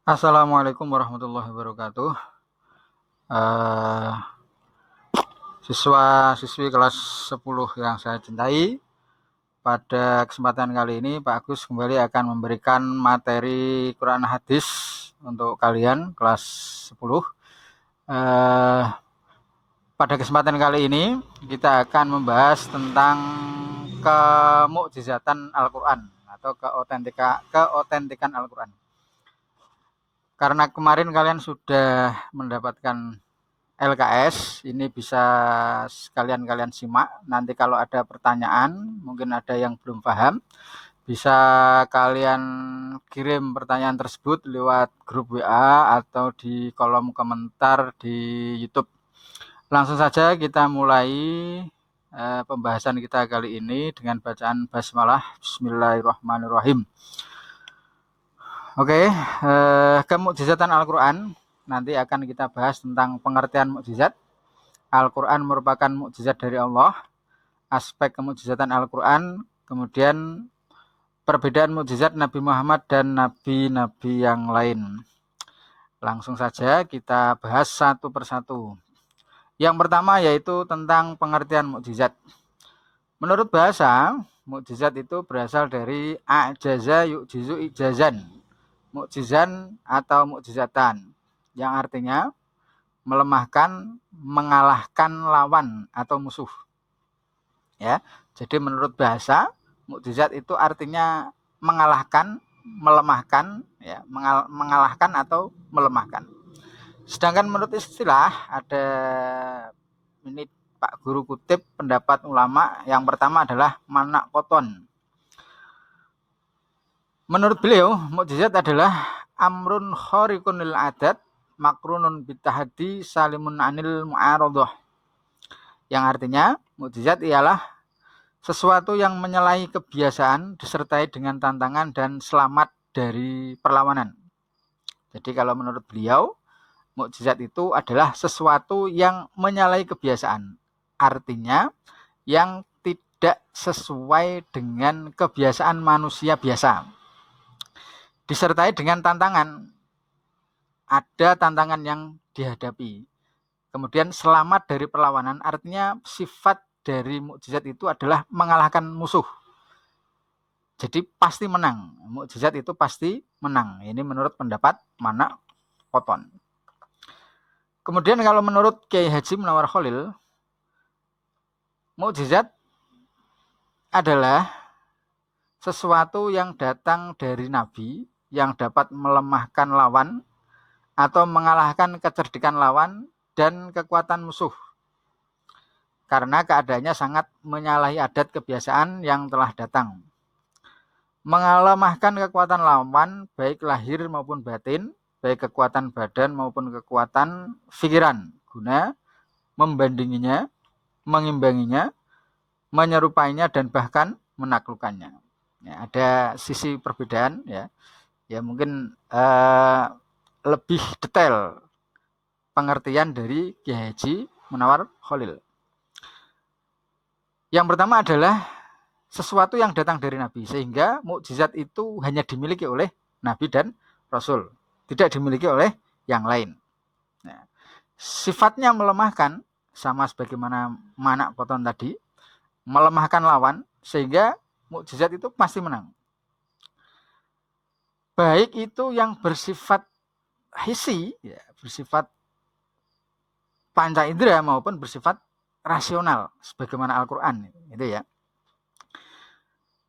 Assalamualaikum warahmatullahi wabarakatuh. Eh, Siswa-siswi kelas 10 yang saya cintai, pada kesempatan kali ini Pak Agus kembali akan memberikan materi Quran Hadis untuk kalian kelas 10. Eh, Pada kesempatan kali ini kita akan membahas tentang kemukjizatan Al-Quran atau keotentikan Al-Quran. Karena kemarin kalian sudah mendapatkan LKS, ini bisa sekalian kalian simak. Nanti kalau ada pertanyaan, mungkin ada yang belum paham, bisa kalian kirim pertanyaan tersebut lewat grup WA atau di kolom komentar di YouTube. Langsung saja kita mulai pembahasan kita kali ini dengan bacaan basmalah. Bismillahirrahmanirrahim. Oke, kemukjizatan Al-Quran. Nanti akan kita bahas tentang pengertian mukjizat. Al-Quran merupakan mukjizat dari Allah, aspek kemukjizatan Al-Quran, kemudian perbedaan mukjizat Nabi Muhammad dan nabi-nabi yang lain. Langsung saja kita bahas satu persatu. Yang pertama yaitu tentang pengertian mukjizat. Menurut bahasa, mukjizat itu berasal dari ajaza yu'jizu ijazan, mukjizan atau mukjizatan, yang artinya melemahkan, mengalahkan lawan atau musuh. Ya, jadi menurut bahasa, mukjizat itu artinya mengalahkan, melemahkan, ya, mengalahkan atau melemahkan. Sedangkan menurut istilah ada ini Pak Guru kutip pendapat ulama yang pertama adalah manak koton. Menurut beliau, mukjizat adalah amrun khariqun lil adat makrunun bitahadi salimun anil mu'aradah. Yang artinya, mukjizat ialah sesuatu yang menyalahi kebiasaan disertai dengan tantangan dan selamat dari perlawanan. Jadi kalau menurut beliau, mukjizat itu adalah sesuatu yang menyalahi kebiasaan. Artinya, yang tidak sesuai dengan kebiasaan manusia biasa. Disertai dengan tantangan. Ada tantangan yang dihadapi. Kemudian selamat dari perlawanan, artinya sifat dari mukjizat itu adalah mengalahkan musuh. Jadi pasti menang. Mukjizat itu pasti menang. Ini menurut pendapat Manak Koton. Kemudian kalau menurut Kiai Haji Munawar Khalil, mukjizat adalah sesuatu yang datang dari Nabi yang dapat melemahkan lawan atau mengalahkan kecerdikan lawan dan kekuatan musuh. Karena keadaannya sangat menyalahi adat kebiasaan yang telah datang. Mengalemahkan kekuatan lawan, baik lahir maupun batin, baik kekuatan badan maupun kekuatan pikiran, guna membandinginya, mengimbanginya, menyerupainya, dan bahkan menaklukkannya. Ya, ada sisi perbedaan, ya mungkin lebih detail pengertian dari Kiai Haji Munawar Khalil. Yang pertama adalah sesuatu yang datang dari Nabi, sehingga mukjizat itu hanya dimiliki oleh Nabi dan Rasul, tidak dimiliki oleh yang lain. Nah, sifatnya melemahkan, sama sebagaimana Manak Koton tadi, melemahkan lawan, sehingga mukjizat itu pasti menang. Baik itu yang bersifat hisi, ya, bersifat panca indera maupun bersifat rasional sebagaimana Al-Qur'an itu ya.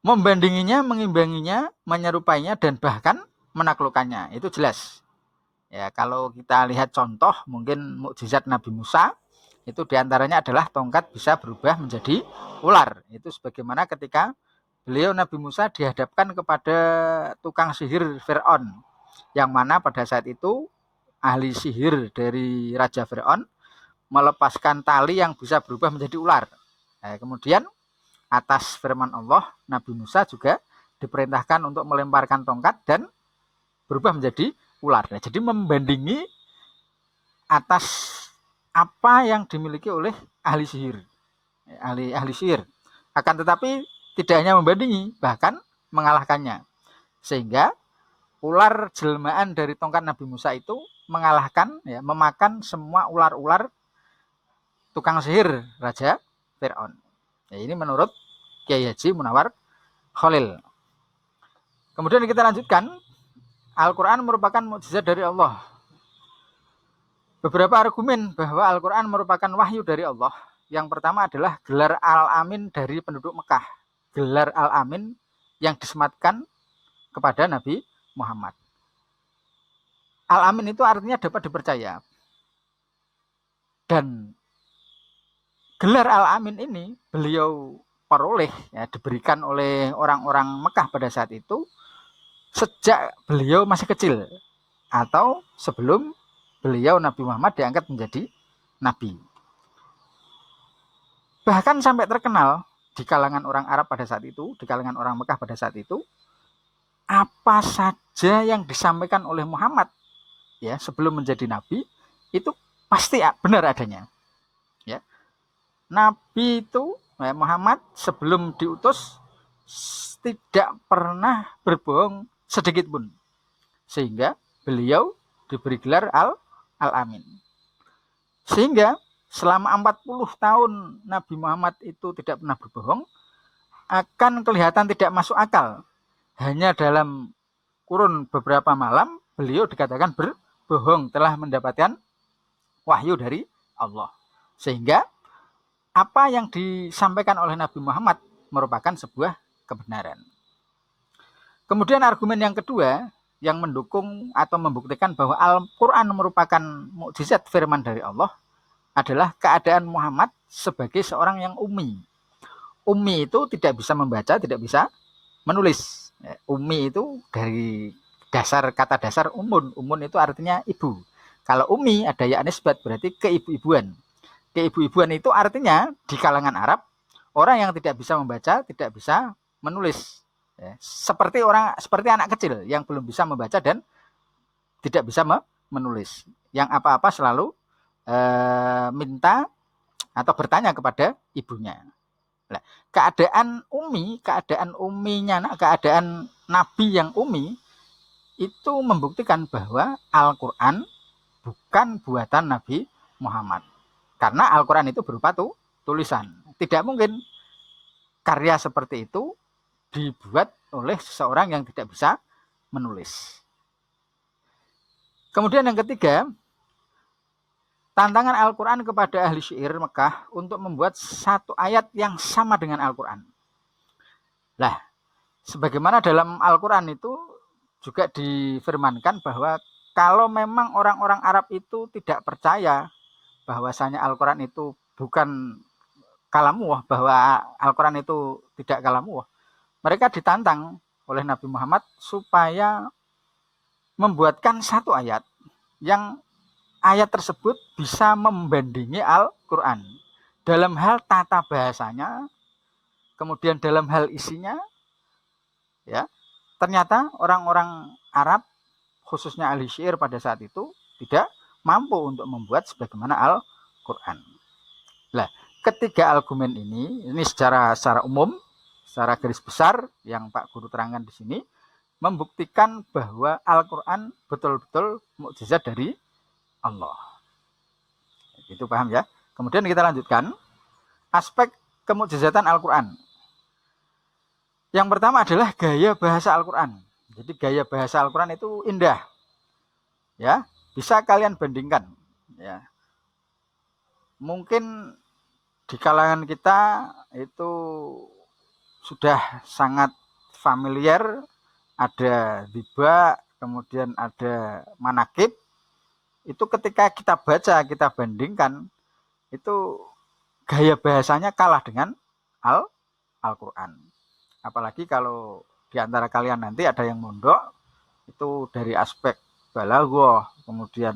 Membandinginya, mengimbanginya, menyerupainya dan bahkan menaklukkannya. Itu jelas. Ya, kalau kita lihat contoh mungkin mukjizat Nabi Musa itu diantaranya adalah tongkat bisa berubah menjadi ular. Itu sebagaimana ketika beliau Nabi Musa dihadapkan kepada tukang sihir Fir'aun, yang mana pada saat itu ahli sihir dari Raja Fir'aun melepaskan tali yang bisa berubah menjadi ular. Nah, kemudian atas firman Allah, Nabi Musa juga diperintahkan untuk melemparkan tongkat dan berubah menjadi ular. Nah, jadi membandingi atas apa yang dimiliki oleh ahli sihir. Ahli sihir. Akan tetapi tidak hanya membandingi, bahkan mengalahkannya. Sehingga ular jelmaan dari tongkat Nabi Musa itu mengalahkan, ya, memakan semua ular-ular tukang sihir Raja Fir'aun. Ya, ini menurut Kiai Haji Munawar Khalil. Kemudian kita lanjutkan, Al-Quran merupakan mukjizat dari Allah. Beberapa argumen bahwa Al-Quran merupakan wahyu dari Allah. Yang pertama adalah gelar Al-Amin dari penduduk Mekah. Gelar Al-Amin yang disematkan kepada Nabi Muhammad. Al-Amin itu artinya dapat dipercaya. Dan gelar Al-Amin ini beliau peroleh, ya, diberikan oleh orang-orang Mekah pada saat itu sejak beliau masih kecil atau sebelum beliau Nabi Muhammad diangkat menjadi Nabi. Bahkan sampai terkenal di kalangan orang Arab pada saat itu, di kalangan orang Mekah pada saat itu, apa saja yang disampaikan oleh Muhammad, ya, sebelum menjadi Nabi, itu pasti benar adanya. Ya. Nabi itu, Muhammad sebelum diutus, tidak pernah berbohong sedikit pun. Sehingga beliau diberi gelar Al-Amin. Sehingga selama 40 tahun Nabi Muhammad itu tidak pernah berbohong, akan kelihatan tidak masuk akal. Hanya dalam kurun beberapa malam beliau dikatakan berbohong, telah mendapatkan wahyu dari Allah. Sehingga apa yang disampaikan oleh Nabi Muhammad merupakan sebuah kebenaran. Kemudian argumen yang kedua yang mendukung atau membuktikan bahwa Al-Quran merupakan mukjizat firman dari Allah adalah keadaan Muhammad sebagai seorang yang ummi. Ummi itu tidak bisa membaca, tidak bisa menulis. Ummi itu dari kata dasar umun. Umun itu artinya ibu. Kalau ummi ada ya nisbat, berarti keibu-ibuan. Keibu-ibuan itu artinya di kalangan Arab, orang yang tidak bisa membaca, tidak bisa menulis. Ya, seperti anak kecil yang belum bisa membaca dan tidak bisa menulis, yang apa-apa selalu minta atau bertanya kepada ibunya. Nah, keadaan Nabi yang ummi itu membuktikan bahwa Al-Quran bukan buatan Nabi Muhammad, karena Al-Quran itu berupa tulisan. Tidak mungkin karya seperti itu dibuat oleh seseorang yang tidak bisa menulis. Kemudian yang ketiga, tantangan Al-Quran kepada ahli syair Mekah untuk membuat satu ayat yang sama dengan Al-Quran. Nah, sebagaimana dalam Al-Quran itu juga difirmankan bahwa kalau memang orang-orang Arab itu tidak percaya bahwasanya Al-Quran itu bukan kalamullah, bahwa Al-Quran itu tidak kalamullah, mereka ditantang oleh Nabi Muhammad supaya membuatkan satu ayat yang ayat tersebut bisa membandingi Al-Quran dalam hal tata bahasanya, kemudian dalam hal isinya. Ya, ternyata orang-orang Arab, khususnya ahli syair pada saat itu, tidak mampu untuk membuat sebagaimana Al-Quran. Nah, ketiga argumen ini secara umum, secara garis besar yang Pak Guru terangkan di sini, membuktikan bahwa Al-Quran betul-betul mukjizat dari Allah. Itu paham ya? Kemudian kita lanjutkan aspek kemukjizatan Al-Quran. Yang pertama adalah gaya bahasa Al-Quran. Jadi gaya bahasa Al-Quran itu indah. Ya, bisa kalian bandingkan. Ya. Mungkin di kalangan kita itu sudah sangat familiar, ada diba, kemudian ada manakib. Itu ketika kita baca, kita bandingkan, itu gaya bahasanya kalah dengan Al-Quran. Apalagi kalau di antara kalian nanti ada yang mondok, itu dari aspek balaghah, kemudian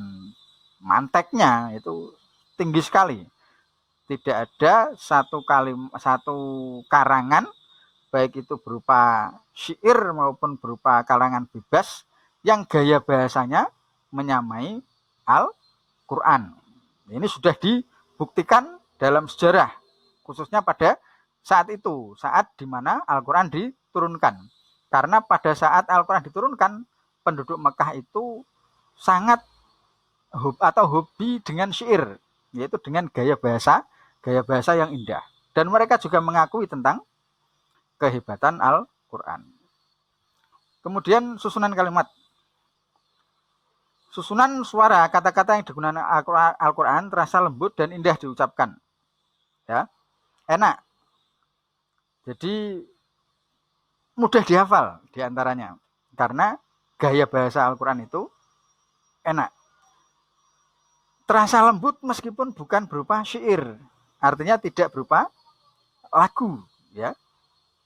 manteknya itu tinggi sekali. Tidak ada satu karangan, baik itu berupa syair maupun berupa kalangan bebas, yang gaya bahasanya menyamai Al-Quran. Ini sudah dibuktikan dalam sejarah, khususnya pada saat di mana Al-Quran diturunkan. Karena pada saat Al-Quran diturunkan, penduduk Mekah itu sangat hobi dengan syair, yaitu dengan gaya bahasa yang indah. Dan mereka juga mengakui tentang kehebatan Al-Quran. Kemudian susunan kalimat. Susunan suara kata-kata yang digunakan Al-Quran terasa lembut dan indah diucapkan. Ya, enak. Jadi mudah dihafal diantaranya. Karena gaya bahasa Al-Quran itu enak. Terasa lembut meskipun bukan berupa syair. Artinya tidak berupa lagu. Ya,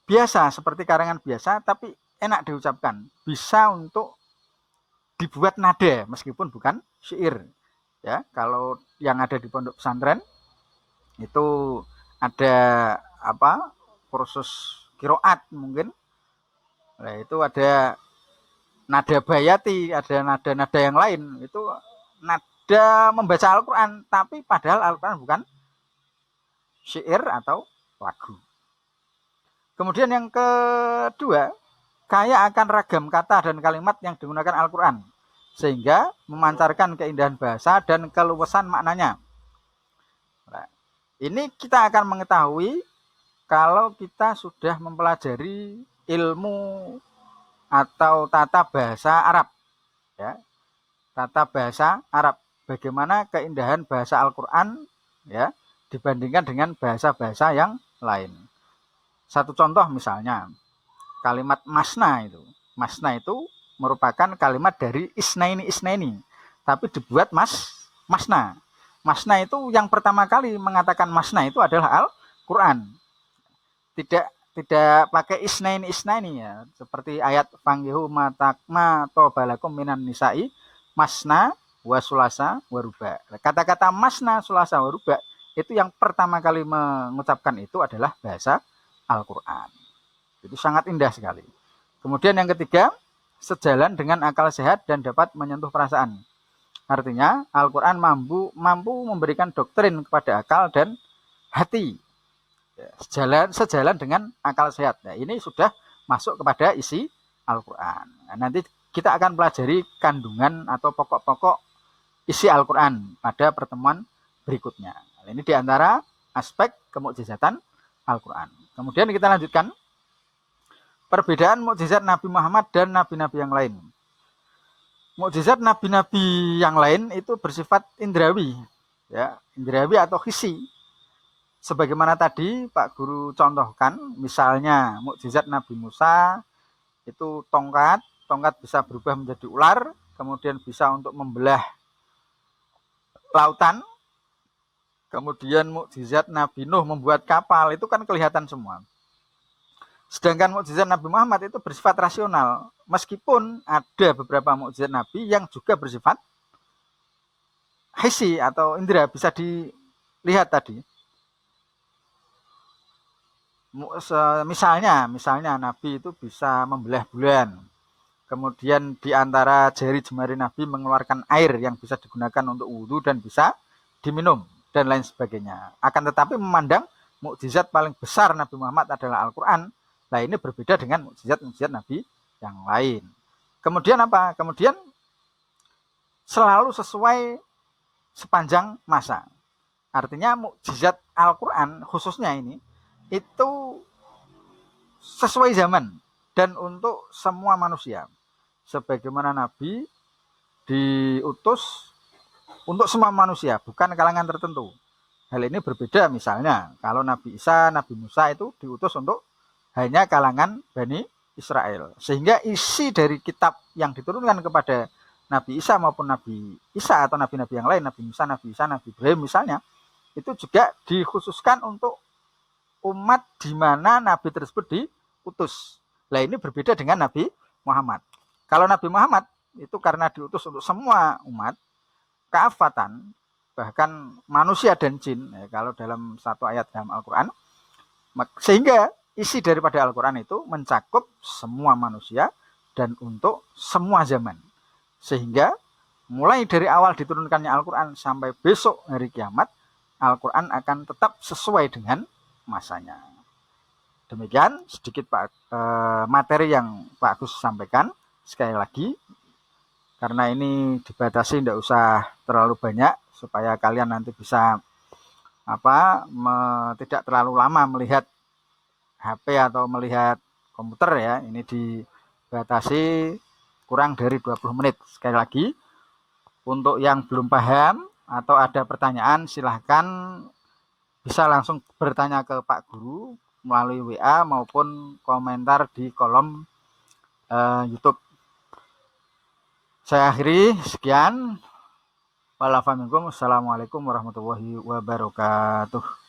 biasa seperti karangan biasa tapi enak diucapkan. Bisa untuk dibuat nada meskipun bukan syair. Ya, kalau yang ada di pondok pesantren itu ada kursus kiroat mungkin. Nah, itu ada nada bayati, ada nada-nada yang lain. Itu nada membaca Al-Quran, tapi padahal Al-Quran bukan syair atau lagu. Kemudian yang kedua, kaya akan ragam kata dan kalimat yang digunakan Al-Quran, sehingga memancarkan keindahan bahasa dan keluasan maknanya. Nah, ini kita akan mengetahui kalau kita sudah mempelajari ilmu atau tata bahasa Arab. Ya, tata bahasa Arab. Bagaimana keindahan bahasa Al-Quran ya, dibandingkan dengan bahasa-bahasa yang lain. Satu contoh misalnya, kalimat masna itu. Masna itu merupakan kalimat dari isnaini, tapi dibuat masna. Masna itu yang pertama kali mengatakan masna itu adalah Al-Quran. Tidak pakai isnaini ya, seperti ayat fanggihu matakma tobalakum minan nisa'i masna wa sulasa wa ruba. Kata-kata masna, sulasa, wa ruba itu yang pertama kali mengucapkan itu adalah bahasa Al-Quran. Itu sangat indah sekali. Kemudian yang ketiga, sejalan dengan akal sehat dan dapat menyentuh perasaan. Artinya Al-Quran mampu memberikan doktrin kepada akal dan hati. Sejalan dengan akal sehat. Nah, ini sudah masuk kepada isi Al-Quran. Nah, nanti kita akan pelajari kandungan atau pokok-pokok isi Al-Quran pada pertemuan berikutnya. Nah, ini diantara aspek kemukjizatan Al-Quran. Kemudian kita lanjutkan perbedaan mukjizat Nabi Muhammad dan nabi-nabi yang lain. Mukjizat nabi-nabi yang lain itu bersifat indrawi, ya, indrawi atau hissi. Sebagaimana tadi Pak Guru contohkan, misalnya mukjizat Nabi Musa itu tongkat bisa berubah menjadi ular, kemudian bisa untuk membelah lautan. Kemudian mukjizat Nabi Nuh membuat kapal, itu kan kelihatan semua. Sedangkan mukjizat Nabi Muhammad itu bersifat rasional, meskipun ada beberapa mukjizat Nabi yang juga bersifat hissi atau indera, bisa dilihat tadi. Misalnya Nabi itu bisa membelah bulan. Kemudian di antara jari jemari Nabi mengeluarkan air yang bisa digunakan untuk wudhu dan bisa diminum dan lain sebagainya. Akan tetapi memandang mukjizat paling besar Nabi Muhammad adalah Al-Quran. Nah, ini berbeda dengan mukjizat Nabi yang lain. Kemudian apa? Kemudian selalu sesuai sepanjang masa. Artinya mukjizat Al-Quran khususnya ini itu sesuai zaman dan untuk semua manusia. Sebagaimana Nabi diutus untuk semua manusia, bukan kalangan tertentu. Hal ini berbeda misalnya kalau Nabi Isa, Nabi Musa itu diutus untuk hanya kalangan Bani Israel. Sehingga isi dari kitab yang diturunkan kepada Nabi Isa maupun Nabi Isa atau nabi-nabi yang lain, Nabi Musa, Nabi Isa, Nabi Ibrahim misalnya, itu juga dikhususkan untuk umat di mana Nabi tersebut diutus. Nah, ini berbeda dengan Nabi Muhammad. Kalau Nabi Muhammad itu karena diutus untuk semua umat, kafatan, bahkan manusia dan jin, ya, kalau dalam satu ayat dalam Al-Quran, sehingga isi daripada Al-Quran itu mencakup semua manusia dan untuk semua zaman. Sehingga mulai dari awal diturunkannya Al-Quran sampai besok hari kiamat, Al-Quran akan tetap sesuai dengan masanya. Demikian sedikit materi yang Pak Agus sampaikan. Sekali lagi, Karena ini dibatasi, tidak usah terlalu banyak supaya kalian nanti bisa tidak terlalu lama melihat HP atau melihat komputer ya. Ini dibatasi kurang dari 20 menit. Sekali lagi, untuk yang belum paham atau ada pertanyaan silahkan bisa langsung bertanya ke Pak Guru melalui WA maupun komentar di kolom YouTube. Saya akhiri, sekian. Wassalamualaikum warahmatullahi wabarakatuh.